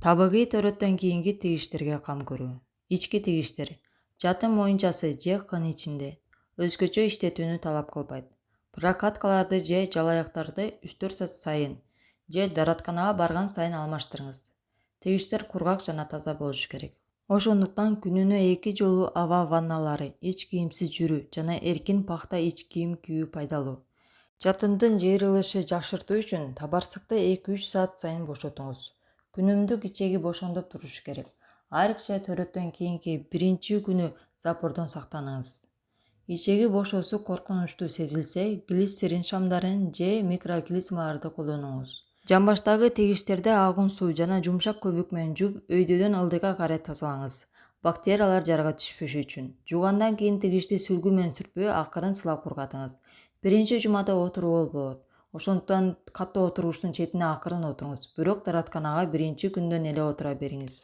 Табигый төрөттөн кийинки тигиштерге кам көрүү. Ички тигиштер жатын моюнчасы же кын ичинде өзгөчө иштетүүнү талап кылбайт. Прокаткаларды же жалаяктарды 3-4 саат сайын же дааратканага барган сайын алмаштырыңыз. Тигиштер кургак жана таза болушу керек. Ошондуктан күнүнө 2 жолу аба ванналары, эч кийимсиз жүрүү жана эркин пахта ич кийим кийүү пайдалуу. Жатындын жыйрылышы жакшыртуу үчүн табарсыкты 2-3 саат сайын бошотуңуз. Күнүмдүк ичеги бошондоп турушу керек. Айрыкча төрөттөн кийинки биринчи күнү запордон сактаныңыз. Ичеги бошоосу коркунучтуу сезилсе, глицерин шамдарын же микроклизмаларды колдонуңуз. Жамбаштагы тигиштерди агын суу жана жумшак көбүк менен жууп, өйдөдөн ылдыйга карай тазалаңыз. Бактериялар жарга түшпөшү үчүн. Жуугандан кийин тигишти сүлгү менен сүртпөй, акырын сылап кургатыңыз. Биринчи жумада отуруу болот. Ошондуктан катуу отургучтун четине акырын отуруңуз. Бирок дааратканага биринчи күндөн эле отура бериңиз.